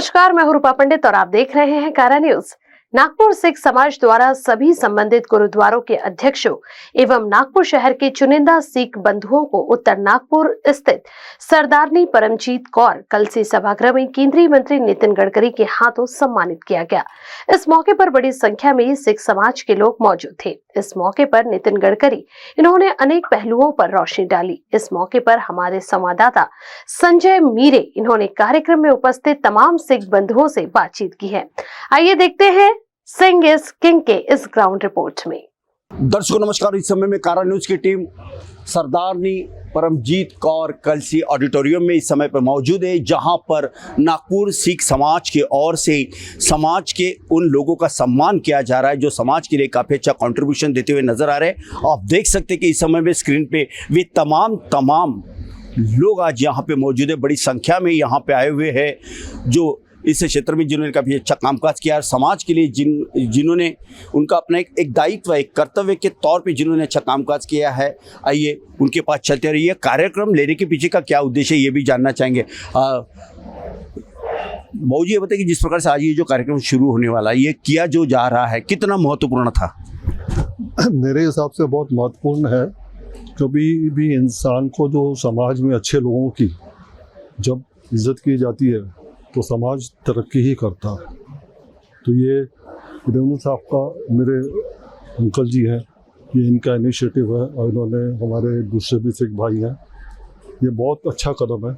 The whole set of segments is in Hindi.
नमस्कार, मैं हूं रूपा पंडित और आप देख रहे हैं कारा न्यूज। नागपुर सिख समाज द्वारा सभी संबंधित गुरुद्वारों के अध्यक्षों एवं नागपुर शहर के चुनिंदा सिख बंधुओं को उत्तर नागपुर स्थित सरदारनी परमजीत कौर कलसी सभागृह में केंद्रीय मंत्री नितिन गडकरी के हाथों सम्मानित किया गया। इस मौके पर बड़ी संख्या में सिख समाज के लोग मौजूद थे। इस मौके पर नितिन गडकरी इन्होंने अनेक पहलुओं पर रोशनी डाली। इस मौके पर हमारे संवाददाता संजय मीरे इन्होंने कार्यक्रम में उपस्थित तमाम सिख बंधुओं से बातचीत की है। आइए देखते हैं सिंह इज किंग के इस ग्राउंड रिपोर्ट में। दर्शकों नमस्कार, इस समय में कारा न्यूज की टीम सरदारनी परमजीत कौर कलसी ऑडिटोरियम में इस समय पर मौजूद है, जहां पर नागपुर सिख समाज की ओर से समाज के उन लोगों का सम्मान किया जा रहा है जो समाज के लिए काफ़ी अच्छा कंट्रीब्यूशन देते हुए नजर आ रहे हैं। आप देख सकते हैं कि इस समय में स्क्रीन पे वे तमाम लोग आज यहाँ पे मौजूद है। बड़ी संख्या में यहाँ पे आए हुए हैं जो इस क्षेत्र में जिन्होंने काफ़ी अच्छा कामकाज किया है, समाज के लिए जिन्होंने उनका अपना एक दायित्व, एक कर्तव्य के तौर पे जिन्होंने अच्छा कामकाज किया है। आइए उनके पास चलते रहिए। कार्यक्रम लेने के पीछे का क्या उद्देश्य है ये भी जानना चाहेंगे। बाबू जी, ये बताइए कि जिस प्रकार से आज ये जो कार्यक्रम शुरू होने वाला है, ये किया जो जा रहा है, कितना महत्वपूर्ण था? मेरे हिसाब से बहुत महत्वपूर्ण है। कभी भी इंसान को जो समाज में अच्छे लोगों की जब इज्जत की जाती है तो समाज तरक्की ही करता है। तो ये रेणु साहब का, मेरे अंकल जी हैं, ये इनका इनिशिएटिव है और इन्होंने, हमारे दूसरे भी सिख भाई हैं, ये बहुत अच्छा कदम है।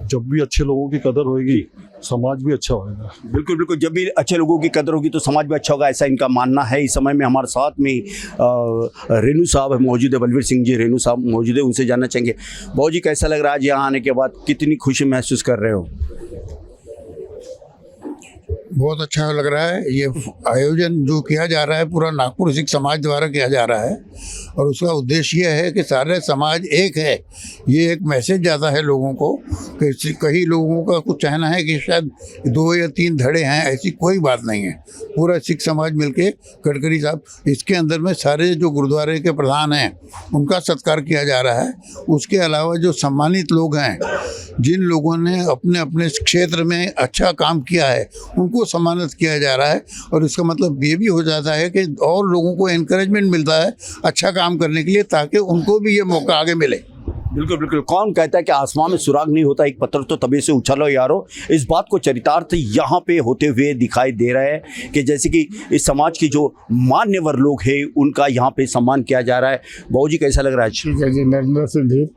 जब भी अच्छे लोगों की कदर होगी समाज भी अच्छा होगा। बिल्कुल बिल्कुल, जब भी अच्छे लोगों की कदर होगी तो समाज भी अच्छा होगा, ऐसा इनका मानना है। इस समय में हमारे साथ में रेणु साहब मौजूद है, बलवीर सिंह जी रेणु साहब मौजूद है, उनसे जानना चाहेंगे। बाबू जी, कैसा लग रहा है आज यहाँ आने के बाद, कितनी खुशी महसूस कर रहे हो? बहुत अच्छा लग रहा है। ये आयोजन जो किया जा रहा है पूरा नागपुर सिख समाज द्वारा किया जा रहा है और उसका उद्देश्य यह है कि सारे समाज एक है। ये एक मैसेज जाता है लोगों को कि कई लोगों का कुछ कहना है कि शायद 2 या 3 धड़े हैं, ऐसी कोई बात नहीं है। पूरा सिख समाज मिलके, गडकरी साहब, इसके अंदर में सारे जो गुरुद्वारे के प्रधान हैं उनका सत्कार किया जा रहा है। उसके अलावा जो सम्मानित लोग हैं, जिन लोगों ने अपने अपने क्षेत्र में अच्छा काम किया है, उनको सम्मानित किया जा रहा है। और इसका मतलब ये भी हो जाता है कि और लोगों को एनकरेजमेंट मिलता है अच्छा काम करने के लिए, ताकि उनको भी ये मौका आगे मिले। बिल्कुल बिल्कुल, कौन कहता है कि आसमान में सुराग नहीं होता, एक पत्थर तो तभी से उछलो यारो। इस बात को चरितार्थ यहाँ पे होते हुए दिखाई दे रहा है कि जैसे कि इस समाज के जो मान्यवर लोग हैं उनका यहाँ पे सम्मान किया जा रहा है। बाबू जी, कैसा लग रहा है? ठीक है जी, नरेंद्र सिंह जी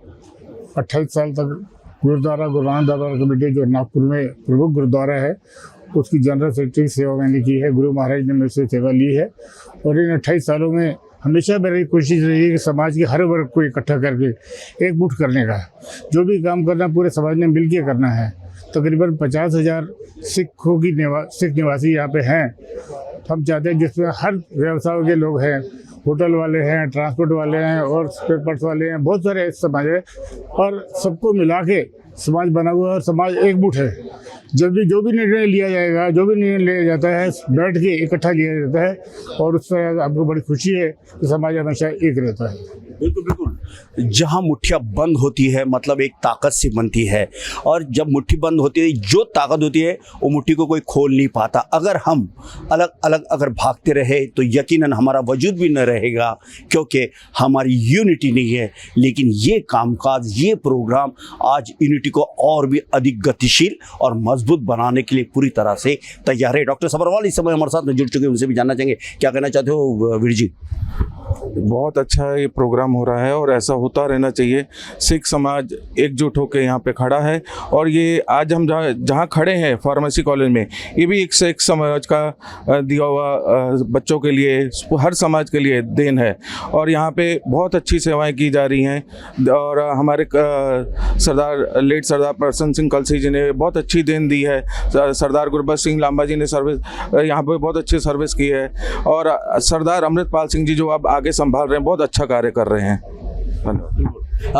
28 साल तक गुरुद्वारा गुरु नानक दरबार कमेटी जो नागपुर में प्रमुख गुरुद्वारा है उसकी जनरल सेक्रेटरी सेवा मैंने की है। गुरु महाराज ने मेरे से सेवा ली है और इन 28 सालों में हमेशा मेरी कोशिश रही है कि समाज के हर वर्ग को इकट्ठा करके एकजुट करने का, जो भी काम करना पूरे समाज ने मिल के करना है। तकरीबन 50,000 सिख निवासी यहाँ पे हैं। हम चाहते हैं जिसमें हर व्यवसाय के लोग हैं, होटल वाले हैं, ट्रांसपोर्ट वाले हैं और स्पेयर पार्ट्स वाले हैं, बहुत सारे समाज है और सबको मिला के समाज बना हुआ है और समाज एकजुट है। जब भी जो भी निर्णय लिया जाएगा, जो भी निर्णय लिया जाता है, बैठ के इकट्ठा लिया जाता है और उससे आपको बड़ी खुशी है कि समाज हमेशा एक रहता है। बिल्कुल बिल्कुल, जहाँ मुट्ठियाँ बंद होती है मतलब एक ताकत सी बनती है, और जब मुट्ठी बंद होती है जो ताकत होती है वो मुट्ठी को कोई खोल नहीं पाता। अगर हम अलग अलग अगर भागते रहे तो यकीनन हमारा वजूद भी न रहेगा, क्योंकि हमारी यूनिटी नहीं है। लेकिन ये कामकाज, ये प्रोग्राम आज यूनिटी को और भी अधिक गतिशील और मजबूत बनाने के लिए पूरी तरह से तैयार है। डॉक्टर सबरवाल इस समय हमारे साथ में जुड़ चुके हैं, उनसे भी जानना चाहेंगे क्या कहना चाहते हो वीर जी? बहुत अच्छा ये प्रोग्राम हो रहा है और ऐसा होता रहना चाहिए। सिख समाज एकजुट होकर यहाँ पे खड़ा है और ये आज हम जहाँ खड़े हैं फार्मेसी कॉलेज में, ये भी एक सिख समाज का दिया हुआ बच्चों के लिए, हर समाज के लिए देन है। और यहाँ पे बहुत अच्छी सेवाएं की जा रही हैं और हमारे सरदार प्रसन्न सिंह कलसी जी ने बहुत अच्छी देन दी है। सरदार गुरबख्श सिंह लांबा जी ने सर्विस यहाँ पे बहुत अच्छी सर्विस की है और सरदार अमृतपाल सिंह जी जो अब आगे संभाल रहे हैं, बहुत अच्छा कार्य कर रहे हैं।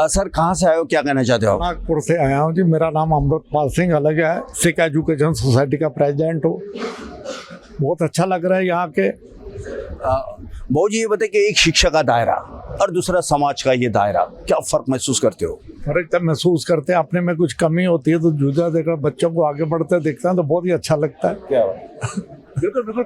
सर, कहाँ से आए हो, क्या कहना चाहते हो? नागपुर से आया हूँ जी। मेरा नाम अमृतपाल सिंह अलग है, सिख एजुकेशन सोसाइटी का प्रेसिडेंट हूँ। बहुत अच्छा लग रहा है यहाँ के बहुत जी ये बताए कि एक शिक्षा का दायरा और दूसरा समाज का ये दायरा, क्या फर्क महसूस करते हो? फर्क तब महसूस करते हैं, अपने में कुछ कमी होती है तो जूझा देखकर बच्चों को आगे बढ़ते देखते हैं तो बहुत ही अच्छा लगता है। क्या बिल्कुल बिल्कुल,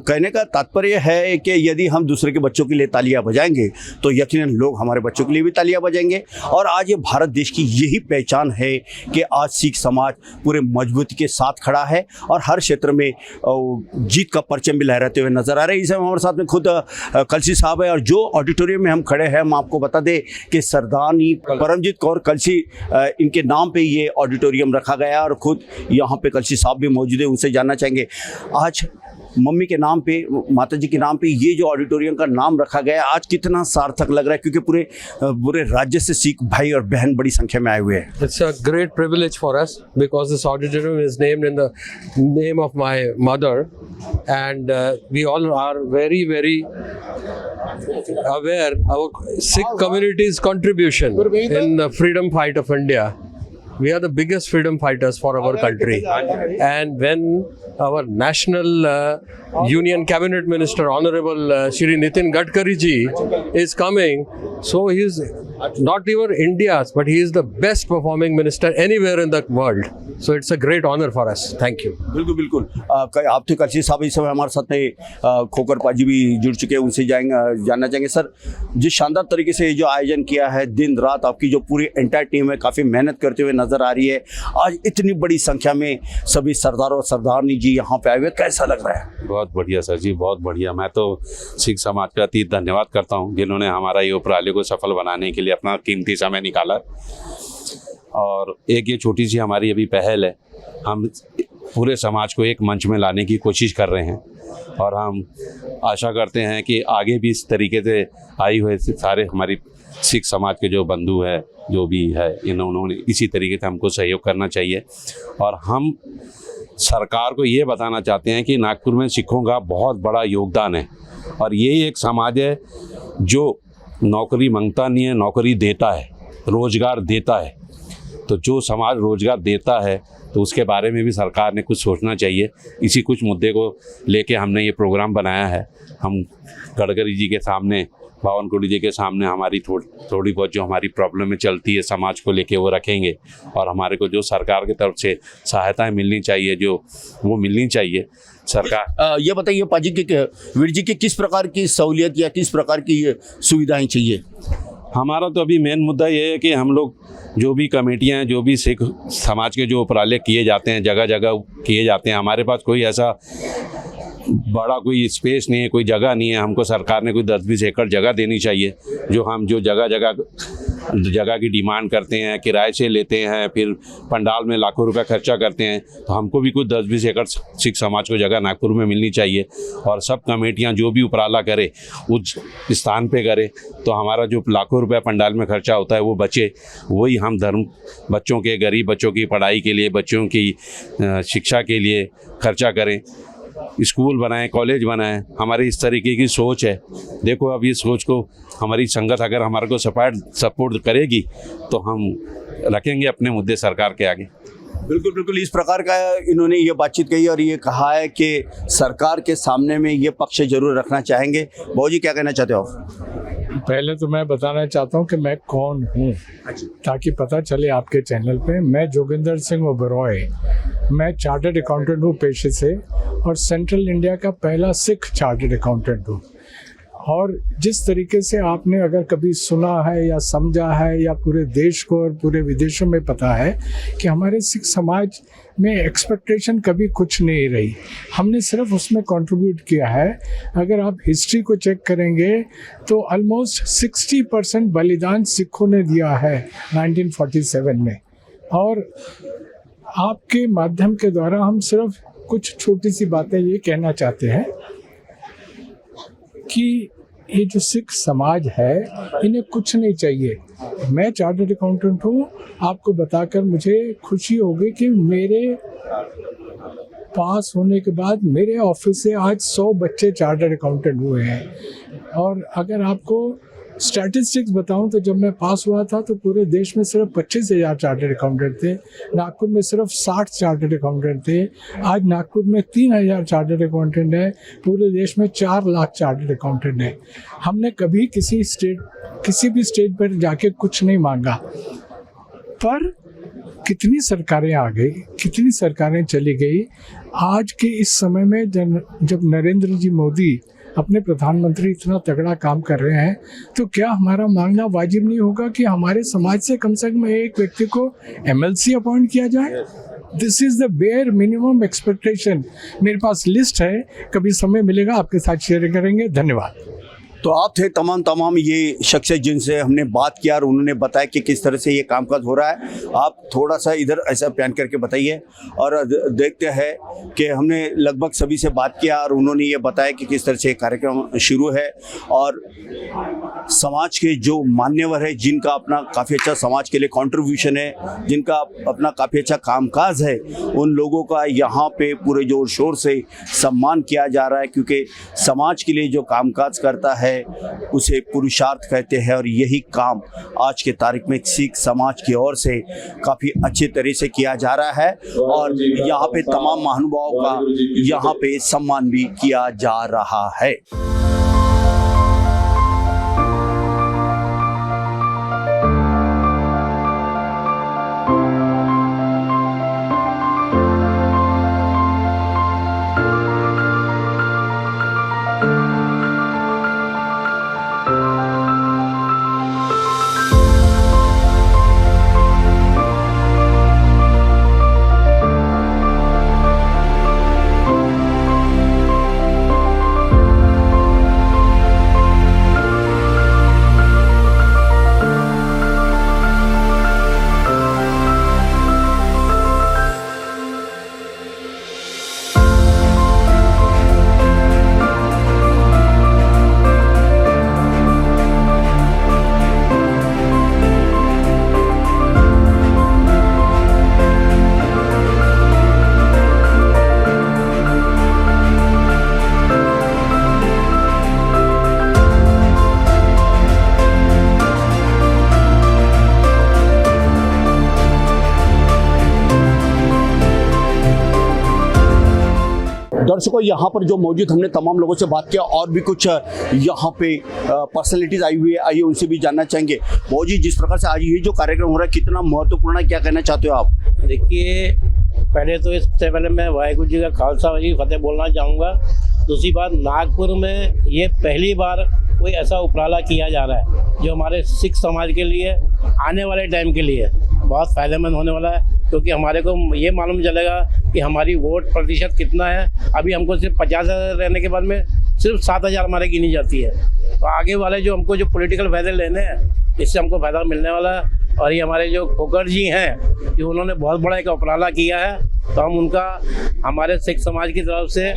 कहने का तात्पर्य है कि यदि हम दूसरे के बच्चों के लिए तालियां बजाएंगे तो यकीनन लोग हमारे बच्चों के लिए भी तालियां बजाएंगे। और आज ये भारत देश की यही पहचान है कि आज सिख समाज पूरे मजबूती के साथ खड़ा है और हर क्षेत्र में जीत का परचम भी लहराते हुए नजर आ रहे हैं। इस समय हमारे साथ में खुद कलसी साहब है और जो ऑडिटोरियम में हम खड़े हैं, हम आपको बता दें कि सरदारनी परमजीत कौर कलसी इनके नाम पर ये ऑडिटोरियम रखा गया है और खुद यहाँ पे कलसी साहब भी मौजूद है, उनसे जानना चाहेंगे आज मम्मी के नाम पे, माताजी के नाम पे ये जो ऑडिटोरियम का नाम रखा गया है आज कितना सार्थक लग रहा है, क्योंकि पूरे राज्य से सिख भाई और बहन बड़ी संख्या में आए हुए हैं। It's a great privilege for us because this auditorium is named in the name of my mother, and we all are very aware our Sikh community's contribution in the freedom fight of India. We are the biggest freedom fighters for our country, and when our national union cabinet minister honorable Shri Nitin Gadkari ji is coming, so he is not even India's but he is the best performing minister anywhere in the world, so it's a great honor for us. Thank you. बिल्कुल बिल्कुल, आप थे कलसी साहब इस समय हमारे साथ में खोकर पाजी भी जुड़ चुके हैं, उनसे जानना चाहेंगे सर, जिस शानदार तरीके से ये जो आयोजन किया है, दिन रात आपकी जो पूरी एंटायर टीम है काफ़ी मेहनत करते हुए नजर आ रही है, आज इतनी बड़ी संख्या में सभी सरदार और सरदारनी जी यहाँ पे आए हुए, कैसा लग रहा है? बहुत बढ़िया सर जी, बहुत बढ़िया। मैं तो सिख समाज का अति धन्यवाद करता हूँ जिन्होंने हमारा ये उपराले को सफल बनाने के लिए अपना कीमती समय निकाला। और एक ये छोटी सी हमारी अभी पहल है, हम पूरे समाज को एक मंच में लाने की कोशिश कर रहे हैं और हम आशा करते हैं कि आगे भी इस तरीके से आई हुए सारे हमारी सिख समाज के जो बंधु है, जो भी है, इन्होंने इसी तरीके से हमको सहयोग करना चाहिए। और हम सरकार को ये बताना चाहते हैं कि नागपुर में सिखों का बहुत बड़ा योगदान है और यही एक समाज है जो नौकरी मांगता नहीं है, नौकरी देता है, रोजगार देता है। तो जो समाज रोजगार देता है तो उसके बारे में भी सरकार ने कुछ सोचना चाहिए। इसी कुछ मुद्दे को लेके हमने ये प्रोग्राम बनाया है। हम गडकरी जी के सामने, बावनकुड़ी जी के सामने हमारी थोड़ी बहुत जो हमारी प्रॉब्लम चलती है समाज को लेके वो रखेंगे और हमारे को जो सरकार की तरफ से सहायताएं मिलनी चाहिए जो वो मिलनी चाहिए सरकार। ये बताइए पाजी के वीर जी की किस प्रकार की सहूलियत या किस प्रकार की सुविधाएं चाहिए? हमारा तो अभी मेन मुद्दा ये है कि हम लोग जो भी कमेटियां हैं, जो भी सिख समाज के जो उपराले किए जाते हैं, जगह जगह किए जाते हैं, हमारे पास कोई ऐसा बड़ा कोई स्पेस नहीं है, कोई जगह नहीं है। हमको सरकार ने कोई 10-20 एकड़ जगह देनी चाहिए, जो हम जो जगह की डिमांड करते हैं, किराए से लेते हैं, फिर पंडाल में लाखों रुपए खर्चा करते हैं। तो हमको भी कुछ 10-20 एकड़ सिख समाज को जगह नागपुर में मिलनी चाहिए और सब कमेटियां जो भी उपराला करे उस स्थान पे करे, तो हमारा जो लाखों रुपए पंडाल में खर्चा होता है वो बचे, वही हम धर्म बच्चों के, गरीब बच्चों की पढ़ाई के लिए, बच्चों की शिक्षा के लिए खर्चा करें, स्कूल बनाएं, कॉलेज बनाएं। हमारी इस तरीके की सोच है। देखो अब इस सोच को हमारी संगत अगर हमारे को सपोर्ट करेगी तो हम रखेंगे अपने मुद्दे सरकार के आगे। बिल्कुल बिल्कुल, इस प्रकार का इन्होंने ये बातचीत कही और ये कहा है कि सरकार के सामने में ये पक्ष जरूर रखना चाहेंगे। बाबू जी क्या कहना चाहते हो आप? पहले तो मैं बताना चाहता हूँ कि मैं कौन हूँ, ताकि पता चले आपके चैनल पे। मैं जोगिंदर सिंह ओबरॉय, मैं चार्टर्ड अकाउंटेंट हूँ पेशे से और सेंट्रल इंडिया का पहला सिख चार्टर्ड अकाउंटेंट हूँ। और जिस तरीके से आपने अगर कभी सुना है या समझा है या पूरे देश को और पूरे विदेशों में पता है कि हमारे सिख समाज में एक्सपेक्टेशन कभी कुछ नहीं रही, हमने सिर्फ उसमें कंट्रीब्यूट किया है। अगर आप हिस्ट्री को चेक करेंगे तो ऑलमोस्ट 60% बलिदान सिखों ने दिया है 1947 में। और आपके माध्यम के द्वारा हम सिर्फ कुछ छोटी सी बातें ये कहना चाहते हैं कि ये जो सिख समाज है इन्हें कुछ नहीं चाहिए। मैं चार्टर्ड अकाउंटेंट हूँ, आपको बताकर मुझे खुशी होगी कि मेरे पास होने के बाद मेरे ऑफिस से आज 100 बच्चे चार्टर्ड अकाउंटेंट हुए हैं। और अगर आपको स्टैटिस्टिक्स बताऊं तो जब मैं पास हुआ था तो पूरे देश में सिर्फ 25,000 चार्टर्ड अकाउंटेंट थे, नागपुर में सिर्फ 60 चार्टर्ड अकाउंटेंट थे। आज नागपुर में 3,000 चार्टर्ड अकाउंटेंट हैं, पूरे देश में 4 लाख चार्टर्ड अकाउंटेंट हैं। हमने कभी किसी भी स्टेट पर जाके कुछ नहीं मांगा, पर कितनी सरकारें आ गई, कितनी सरकारें चली गई। आज के इस समय में जब नरेंद्र जी मोदी अपने प्रधानमंत्री इतना तगड़ा काम कर रहे हैं, तो क्या हमारा मांगना वाजिब नहीं होगा कि हमारे समाज से कम से कम एक व्यक्ति को MLC अपॉइंट किया जाए? This is the bare minimum expectation. मेरे पास लिस्ट है, कभी समय मिलेगा आपके साथ शेयर करेंगे। धन्यवाद। तो आप थे तमाम ये शख्सियत जिनसे हमने बात किया और उन्होंने बताया कि किस तरह से ये कामकाज हो रहा है। आप थोड़ा सा इधर ऐसा प्लान करके बताइए और देखते हैं कि हमने लगभग सभी से बात किया और उन्होंने ये बताया कि किस तरह से कार्यक्रम शुरू है और समाज के जो मान्यवर है, जिनका अपना काफ़ी अच्छा समाज के लिए कंट्रीब्यूशन है, जिनका अपना काफ़ी अच्छा कामकाज है, उन लोगों का यहाँ पे पूरे जोर शोर से सम्मान किया जा रहा है, क्योंकि समाज के लिए जो कामकाज करता है उसे पुरुषार्थ कहते हैं। और यही काम आज के तारीख में सिख समाज की ओर से काफ़ी अच्छे तरह से किया जा रहा है और यहाँ पे तमाम महानुभावों का यहाँ पे सम्मान भी किया जा रहा है। दर्शकों, यहाँ पर जो मौजूद हमने तमाम लोगों से बात किया और भी कुछ यहाँ पे पर्सनैलिटीज आई हुई है, आइए उनसे भी जानना चाहेंगे। भाऊ जी, जिस प्रकार से आज ये जो कार्यक्रम हो रहा है कितना महत्वपूर्ण है, क्या कहना चाहते हो आप? देखिए, पहले तो इससे पहले मैं वाहिगुरु जी का खालसा वाहिगुरू की फतेह बोलना चाहूँगा। दूसरी बात, नागपुर में ये पहली बार कोई ऐसा उपराला किया जा रहा है जो हमारे सिख समाज के लिए आने वाले टाइम के लिए बहुत फ़ायदेमंद होने वाला है, क्योंकि हमारे को ये मालूम चलेगा कि हमारी वोट प्रतिशत कितना है। अभी हमको सिर्फ 50,000 रहने के बाद में सिर्फ 7,000 हमारे गिनी जाती है। तो आगे वाले जो हमको जो पॉलिटिकल फायदे लेने हैं, इससे हमको फ़ायदा मिलने वाला है। और ये हमारे जो खोकर जी हैं, कि उन्होंने बहुत बड़ा एक उपराला किया है, तो हम उनका हमारे सिख समाज की तरफ से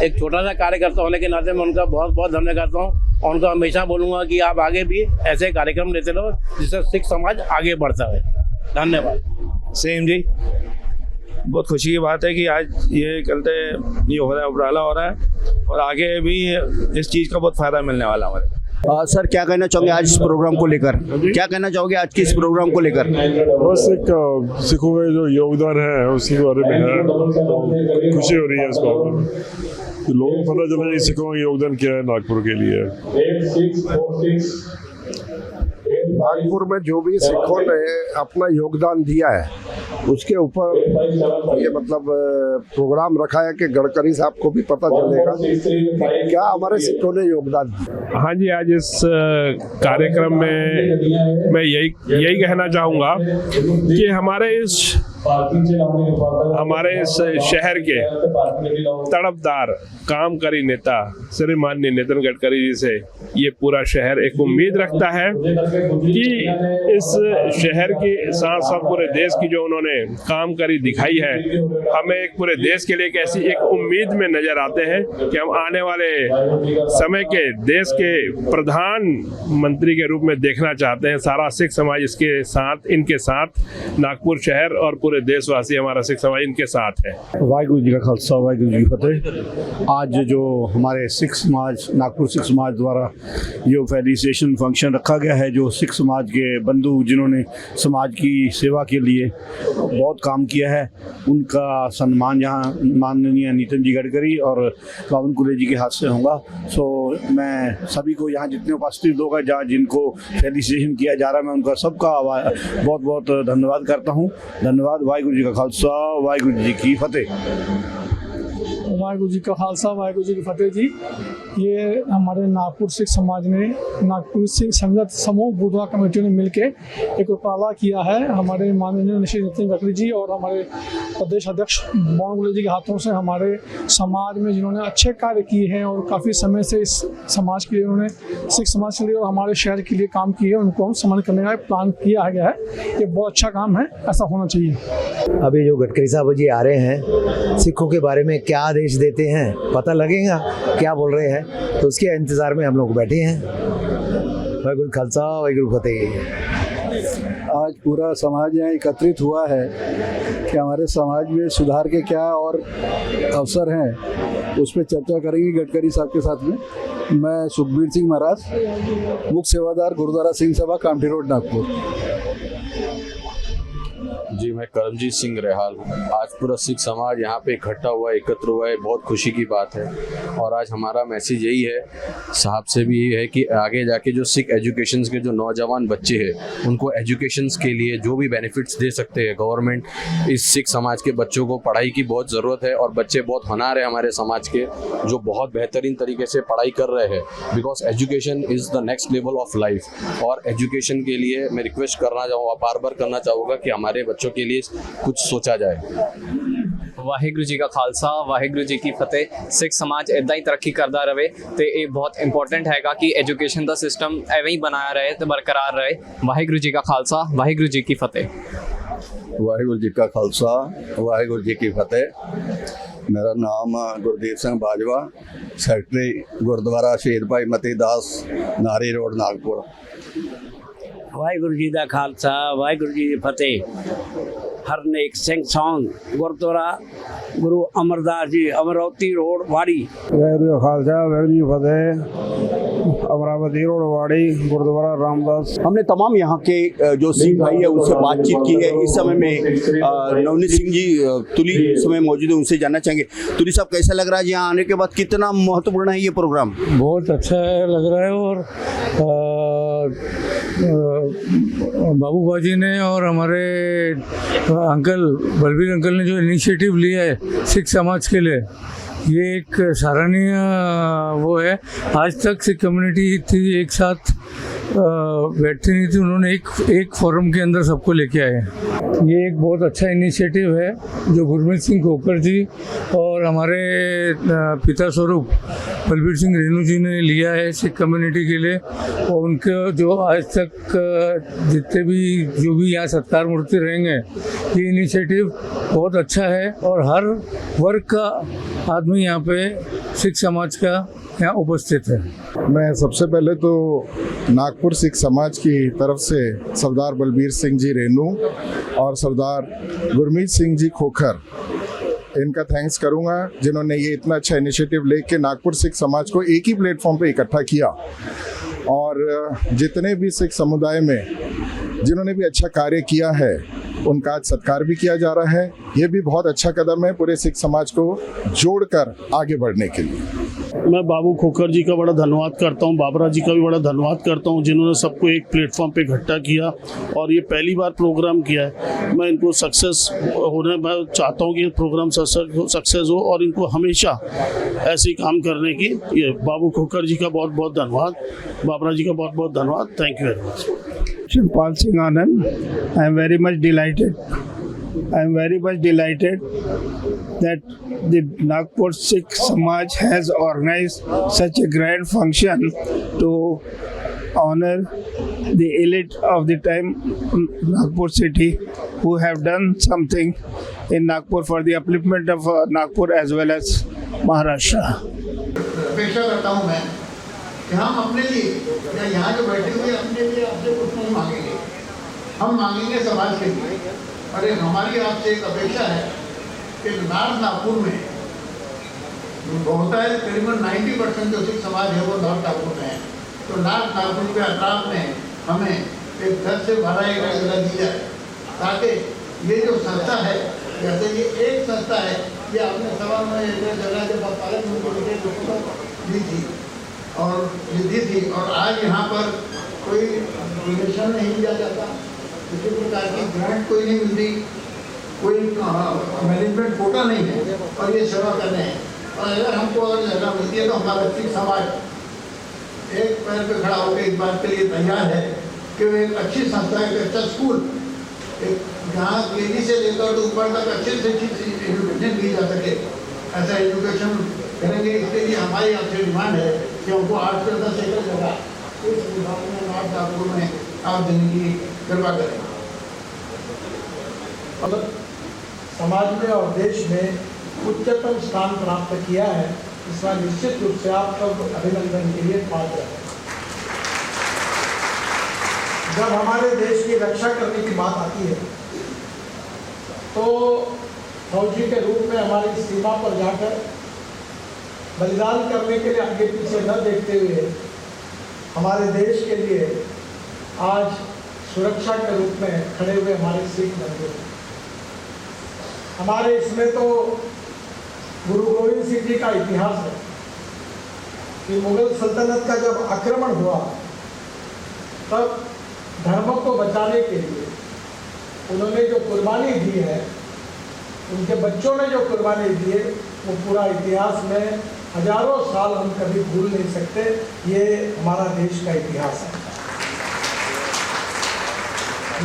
एक छोटा सा कार्यकर्ता होने के नाते मैं उनका बहुत बहुत धन्यवाद करता हूँ। और उनको हमेशा बोलूँगा कि आप आगे भी ऐसे कार्यक्रम लेते रहो जिससे सिख समाज आगे बढ़ता है। धन्यवाद। सेम जी, बहुत खुशी की बात है कि आज ये चलते ये हो रहा है, उपराला हो रहा है और आगे भी इस चीज़ का बहुत फ़ायदा मिलने वाला है हमारे। सर, क्या कहना चाहोगे आज इस प्रोग्राम को लेकर? क्या कहना चाहोगे आज के इस प्रोग्राम को लेकर? बस एक सिखों में जो योगदान है उसके बारे में है, तो खुशी हो रही है इस बात में। लोगों को पता चला कि सिखों का योगदान क्या है नागपुर के लिए। नागपुर में जो भी सिखों ने अपना योगदान दिया है उसके ऊपर ये मतलब प्रोग्राम रखा है कि गडकरी साहब को भी पता चलेगा कि क्या हमारे सिखों ने योगदान दिया। हाँ जी, आज इस कार्यक्रम में मैं यही कहना चाहूँगा कि हमारे इस शहर के तड़पदार कामकारी नेता श्री माननीय नितिन गडकरी जी से ये पूरा शहर एक उम्मीद रखता है कि इस शहर के साथ साथ पूरे देश की जो उन्होंने कामकारी दिखाई है, हमें एक पूरे देश के लिए एक ऐसी एक उम्मीद में नजर आते हैं कि हम आने वाले समय के देश के प्रधानमंत्री के रूप में देखना चाहते हैं। सारा सिख समाज इनके साथ नागपुर शहर और पूरे पूरे देशवासी, हमारा सिख समाज इनके साथ है। वाहिगुरु जी का खालसा, वाहिगुरु जी की फतेह। आज जो हमारे सिख समाज, नागपुर सिख समाज द्वारा जो फेलिसिटेशन फंक्शन रखा गया है, जो सिख समाज के बंधु जिन्होंने समाज की सेवा के लिए बहुत काम किया है, उनका सम्मान यहाँ माननीय नितिन जी गडकरी और बावन कुले जी के हाथ से होगा। सो मैं सभी को यहाँ जितने उपस्थित लोग हैं, जहाँ जिनको फेलिसिटेशन किया जा रहा है, मैं उनका सबका बहुत बहुत धन्यवाद करता हूँ। धन्यवाद। वाहिगुरु जी का खालसा, वाहिगुरु जी की फतेह। वाहिगुरु जी का खालसा, वाहिगुरु जी की फतेह जी। ये हमारे नागपुर सिख समाज ने, नागपुर सिख संगत समूह गुरुद्वारा कमेटी ने मिलकर एक उपराला किया है। हमारे माननीय श्री नितिन गडकरी जी और हमारे प्रदेश अध्यक्ष बावन कुले जी के हाथों से हमारे समाज में जिन्होंने अच्छे कार्य किए हैं और काफ़ी समय से इस समाज के लिए उन्होंने, सिख समाज के लिए और हमारे शहर के लिए काम किए, उनको हम सम्मान करने का प्लान किया गया है। ये बहुत अच्छा काम है, ऐसा होना चाहिए। अभी जो गडकरी साहब जी आ रहे हैं, सिखों के बारे में क्या आदेश देते हैं पता लगेगा, क्या बोल रहे हैं, तो उसके इंतज़ार में हम लोग बैठे हैं। वाहिगुरु खालसा, वाहिगुरु फतेह। आज पूरा समाज यहाँ एकत्रित हुआ है कि हमारे समाज में सुधार के क्या और अवसर हैं, उस पर चर्चा करेंगे गडकरी साहब के साथ में। मैं सुखबीर सिंह महाराज, मुख्य सेवादार गुरुद्वारा सिंह सभा, कामठी रोड, नागपुर। जी, मैं करमजीत सिंह रेहाल हूँ। आज पूरा सिख समाज यहाँ पे इकट्ठा हुआ है, एकत्र हुआ है, बहुत खुशी की बात है। और आज हमारा मैसेज यही है साहब से भी, यही है कि आगे जाके जो सिख एजुकेशन के जो नौजवान बच्चे हैं, उनको एजुकेशन के लिए जो भी बेनिफिट्स दे सकते हैं गवर्नमेंट, इस सिख समाज के बच्चों को पढ़ाई की बहुत ज़रूरत है। और बच्चे बहुत होनहार है हमारे समाज के, जो बहुत बेहतरीन तरीके से पढ़ाई कर रहे हैं, because education is the next level of life. और एजुकेशन के लिए मैं रिक्वेस्ट करना चाहूँगा, बार बार करना चाहूँगा कि हमारे बच्चों के लिए कुछ सोचा जाए। ਵਾਹਿਗੁਰੂ ਜੀ ਕਾ ਖਾਲਸਾ, ਵਾਹਿਗੁਰੂ ਜੀ ਕੀ ਫਤਿਹ। ਸਿੱਖ ਸਮਾਜ ਇਦਾਂ ਹੀ ਤਰੱਕੀ ਕਰਦਾ ਰਹੇ ਤੇ ਇਹ ਬਹੁਤ ਇੰਪੋਰਟੈਂਟ ਹੈਗਾ ਕਿ ਐਜੂਕੇਸ਼ਨ ਦਾ ਸਿਸਟਮ ਐਵੇਂ ਹੀ ਬਣਾਇਆ ਰਹੇ ਤੇ ਬਰਕਰਾਰ ਰਹੇ। ਵਾਹਿਗੁਰੂ ਜੀ ਕਾ ਖਾਲਸਾ, ਵਾਹਿਗੁਰੂ ਜੀ ਕੀ ਫਤਿਹ। ਵਾਹਿਗੁਰੂ ਜੀ ਕਾ ਖਾਲਸਾ, ਵਾਹਿਗੁਰੂ ਜੀ ਕੀ ਫਤਿਹ। मेरा नाम गुरदीप सिंह बाजवा, सैकटरी गुरुद्वारा शहीद भाई मती दास, नारी रोड, नागपुर। वाहिगुरु जी का खालसा, वाहिगुरु जी की फतेह। हरनेक सिंह सॉन्ग, गुरुद्वारा गुरु अमरदास जी, अमरावती रोड, वाड़ी। वाहिगुरु जी का खालसा, वाहिगुरु जी की फतेह। अमरावती रोड, वाड़ी, गुरुद्वारा रामदास। हमने तमाम यहाँ के जो सिख भाई है उनसे बातचीत की है। इस समय में नवनीत सिंह जी तुली समय मौजूद है, उनसे जानना चाहेंगे। तुली साहब, कैसा लग रहा है यहाँ आने के बाद, कितना महत्वपूर्ण है ये प्रोग्राम? बहुत अच्छा लग रहा है। और बाबू बाजी ने और हमारे अंकल बलबीर अंकल ने जो इनिशिएटिव लिया है सिख समाज के लिए, ये एक सराहनीय वो है। आज तक सिख कम्युनिटी थी एक साथ बैठती नहीं थी, उन्होंने एक फोरम के अंदर सबको लेके आए। ये एक बहुत अच्छा इनिशिएटिव है जो गुरमीत सिंह खोकर जी और हमारे पिता स्वरूप बलबीर सिंह रेणु जी ने लिया है सिख कम्युनिटी के लिए। और उनके जो आज तक जितने भी जो भी यहाँ सत्कार मूर्ति रहेंगे, ये इनिशिएटिव बहुत अच्छा है और हर वर्ग का आदमी यहाँ पे सिख समाज का यहाँ उपस्थित है। मैं सबसे पहले तो नागपुर सिख समाज की तरफ से सरदार बलबीर सिंह जी रेणु और सरदार गुरमीत सिंह जी खोखर, इनका थैंक्स करूंगा जिन्होंने ये इतना अच्छा इनिशिएटिव लेके नागपुर सिख समाज को एक ही प्लेटफॉर्म पे इकट्ठा किया। और जितने भी सिख समुदाय में जिन्होंने भी अच्छा कार्य किया है, उनका आज सत्कार भी किया जा रहा है। ये भी बहुत अच्छा कदम है पूरे सिख समाज को जोड़कर आगे बढ़ने के लिए। मैं बाबू खोखर जी का बड़ा धन्यवाद करता हूँ, बाबरा जी का भी बड़ा धन्यवाद करता हूँ, जिन्होंने सबको एक प्लेटफॉर्म पे इकट्ठा किया और ये पहली बार प्रोग्राम किया है। मैं इनको सक्सेस होने मैं चाहता हूँ कि प्रोग्राम सक्सेस हो और इनको हमेशा ऐसे ही काम करने की। ये बाबू खोखर जी का बहुत बहुत धन्यवाद, बाबरा जी का बहुत बहुत धन्यवाद। Thank you very much. Shivpal Singh Anand, I am very much dilated that the Nagpur Sikh Samaj has organized such a grand function to honor the elite of the time Nagpur city who have done something in Nagpur for the upliftment of Nagpur as well as Maharashtra. अपेक्षा करता हूँ मैं कि हम अपने लिए या यहाँ जो बैठे हुए अपने लिए अपने कुछ नहीं मांगेंगे, हम मांगेंगे समाज के लिए। और एक हमारी आपसे एक अपेक्षा है कि नॉर्थ नागपुर में होता है करीबन 90% जो सिख समाज है वो नॉर्थ नागपुर में है, तो नॉर्थ नागपुर के अतराफ में हमें एक 10 से 12 एकड़ जगह दी जाए, ताकि ये जो संस्था है, जैसे ये एक संस्था है, ये अपने सवाल में एक जगह जब पालन दी थी और आज यहाँ पर कोई डोनेशन नहीं दिया जाता, किसी प्रकार की ग्रांट कोई नहीं मिलती, कोई मैनेजमेंट कोटा नहीं है और ये सेवा कर रहे हैं। और अगर हमको अगर जगह मिलती है तो हमारा सिख समाज एक पैर पे खड़ा होकर इस बात के लिए तैयार है कि वो एक अच्छी संस्था, एक अच्छा स्कूल, एक जहाँ केजी से लेकर तो ऊपर तक अच्छे से अच्छी एजुकेशन दी जा सके, ऐसा एजुकेशन करेंगे। इसके लिए हमारी आपसे डिमांड है कि हमको 8 से 10 एकड़ जगह इस विभाग में नॉर्थ नागपुर में आप देने की कृपा करें। समाज में और देश में उच्चतम स्थान प्राप्त किया है, इसका निश्चित रूप से आप सब अभिनंदन के लिए पात्र हैं। जब हमारे देश की रक्षा करने की बात आती है तो फौजी के रूप में हमारी सीमा पर जाकर बलिदान करने के लिए आगे पीछे न देखते हुए हमारे देश के लिए आज सुरक्षा के रूप में खड़े हुए हमारे सिख बंधु हैं। हमारे इसमें तो गुरु गोविंद सिंह जी का इतिहास है कि मुगल सल्तनत का जब आक्रमण हुआ तब धर्म को बचाने के लिए उन्होंने जो कुर्बानी दी है, उनके बच्चों ने जो कुर्बानी दी है, वो पूरा इतिहास में हजारों साल हम कभी भूल नहीं सकते। ये हमारा देश का इतिहास है।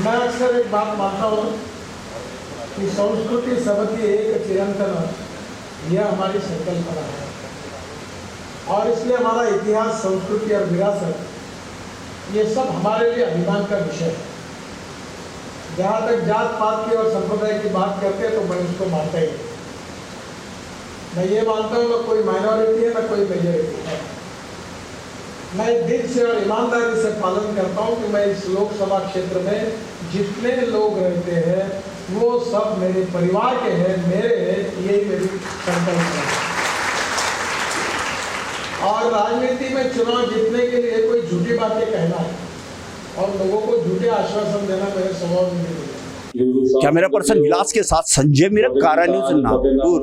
मैं अक्सर एक बात मानता हूँ कि संस्कृति सबकी एक चिरंतन, यह हमारी संकल्पना है और इसलिए हमारा इतिहास, संस्कृति और विरासत ये सब हमारे लिए अभिमान का विषय है। जहाँ तक जात पात की और संप्रदाय की बात करते हैं तो मैं उसको मानता ही नहीं। मैं ये मानता हूँ ना कोई माइनॉरिटी है ना कोई मेजॉरिटी है। मैं दिल से और ईमानदारी से पालन करता हूँ कि मैं इस लोकसभा क्षेत्र में जितने लोग रहते हैं वो सब मेरे परिवार के हैं, मेरे हैं, यही मेरी संकल्प है। और राजनीति में चुनाव जीतने के लिए कोई झूठी बातें कहना है और लोगों को झूठे आश्वासन देना मेरे स्वभाव में नहीं। कैमरा पर्सन विलास के साथ संजय मीरक, कारा न्यूज़, नागपुर।